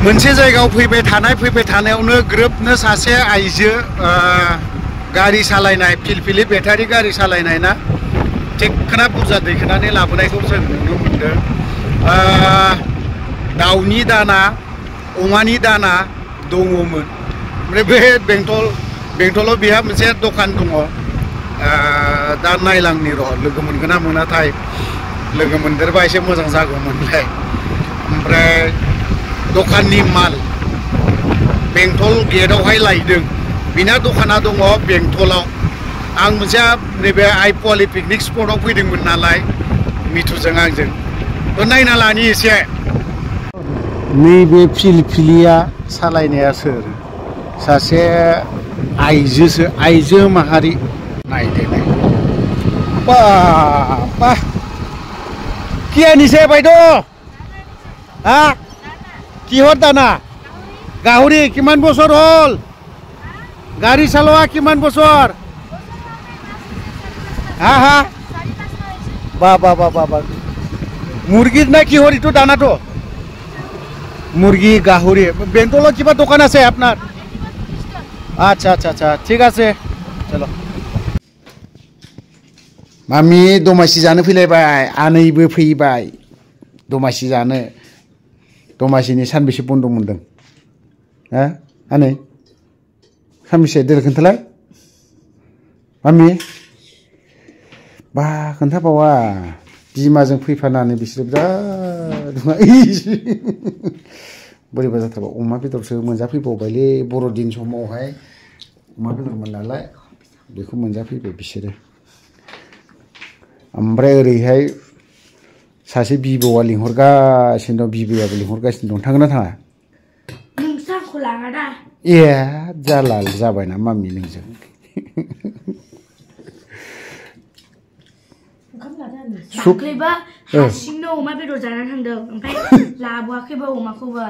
मोनसे जायगायाव फैबाय थानायावनो ग्रोबनो सासे आइजो गारि सालायनाय फिलफिलि बेटारि गारि सालायनाय ना थिखोना बुरजा दैखोनानै लाबोनायखौ जों नुनो मोनदों। दाउनि दाना अमानि दाना दङमोन। ओमफ्राय बे बेंटलाव बेहा मोनसे दखान दङ। दा नायलांनि र' लोगो मोनगोन ना मोनाथाय लोगो मोनदेरबा एसे मोजां जागौमोनलाय। ओमफ्राय दखाननि माल बेंटल गेटआवहाय लायदों। बिना दखाना दङ बेंटलाव। आं मोनसे नैबे आइपुवालि पिकनिक स्पटआव फैदोंमोन नालाय मिथुजों आंजों नायना लानि एसे। नैबे फिलफिलिया सालायनाया सोर? सासे आइजो माहारि। नायदो बा কি আনিছে বাইদেউ? হা কিহৰ দানা? গাহৰি। কিমান বছৰ হ'ল? গাড়ী চলোৱা কিমান বছৰ? হা হা বা মুৰ্গীৰ না কিহৰ ইটো দানাটো? মুৰ্গী গাহৰি। বেংটলত কিবা দোকান আছে আপনার? আচ্ছা ঠিক আছে চলো। मामि दमासि जानो फैलायबाय। आनैबो फैबाय दमासि जानो। दमासिनि सानबेसे बन्द मोनदों? हा आनै सानबेसे देर खोन्थालाय मामि। बा खोन्थाबावा बिमाजों फैफानानै बिसोर बिराद बोरैबा जाथारबाय। अमा बेदरसो मोनजाफैबावबायलै बर'दिन समावहाय अमा बेदरमोन नालाय बेखौ मोनजाफैबाय बिसोरो। ओमफ्राय ओरैहाय सासे बिबौआ लिंहरगासिनो दं। बिबैयाबो लिंहरगासिनो दं। थांगोन ना थाङा? नोंसाखौ लाङा दा। ए जाला जाबायना मामि नोंजों। दाख्लैबा हारसिंनो अमा बेदर जानानै थांदों ओमफ्राय लाबोआखैबो अमाखौबो।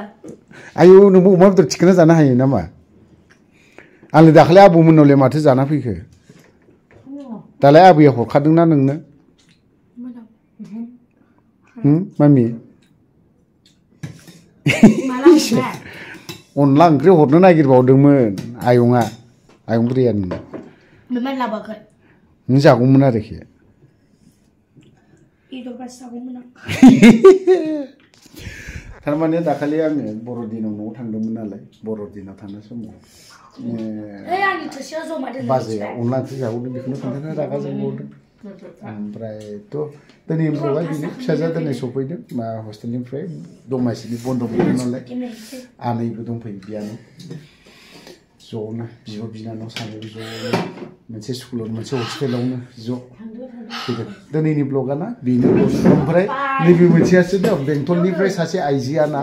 आयौ नोंबो अमा बेदर थिखोना जानो हायो नामा? आंलाय दाखालि आबौमोननावलाय माथो जाना फैखो? दालाय आबैया हरखादोंना नोंनो? मामि अनला ओंख्रि हरनो नागिरबावदोंमोन आयं बुरैया नोंनो। नों जागौमोन आरोखि। थारमाने दाखालि आङो बर'दिनाव न'आव थांदोंमोन नालाय बर'दिनाव थांनाय समाव बाजैया अनला ओंख्रि जाबावदों बेखौनो खोन्थानो रागा जोंबावदों। ओमफ्रायथ' दिनै ब्लगा बेनो फिसाजोआ दिनै सफैदों हस्टेलनिफ्राय दमासिनि बन्द मोनदों नालाय। आनैबो दंफैयो बियानो ज'नो बिब' बिनानाव सानैबो ज'नो मोनसे स्कुलाव मोनसे हस्टेलावनो ज' फैदों। दिनैनि ब्लगा ना बेनो। ओमफ्राय नैबे मोनसेयासो दं बेंटलनिफ्राय सासे आइजोआना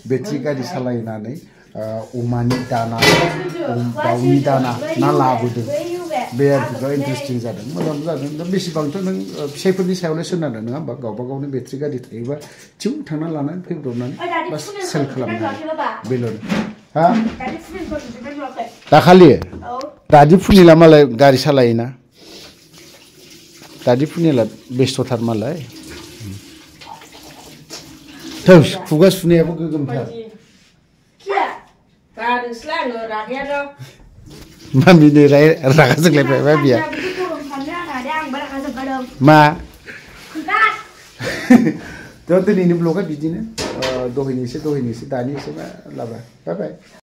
बेटारि गारि सालायनानै अमानि दाना दाउनि दाना ना लाबोदों। बे आरोखि बिराद इन्टारेस्टिं जादों मोजां जादों। दा बेसेबांथ' नों फिसाइफोरनि सायावलाय सोनारो नङा होमबा? गावबा गावनि बेटारि गारि थायोबा थिउ थांना लानानै फैब्रबनानै बास सेल खालामनो हायो बेल'। हा दाखालि दादि फुनिला मालाय गारि सालायोना। दादि फुनिला बेस्थ'थार मालाय। खुगा सुनायाबो गोगोमथार। मामिनि रागा जोंलायबाय मामिया। मा दिनैनि ब्लगा बिदिनो दहायनि एसे दानि एसे लाबाय बाय बाय।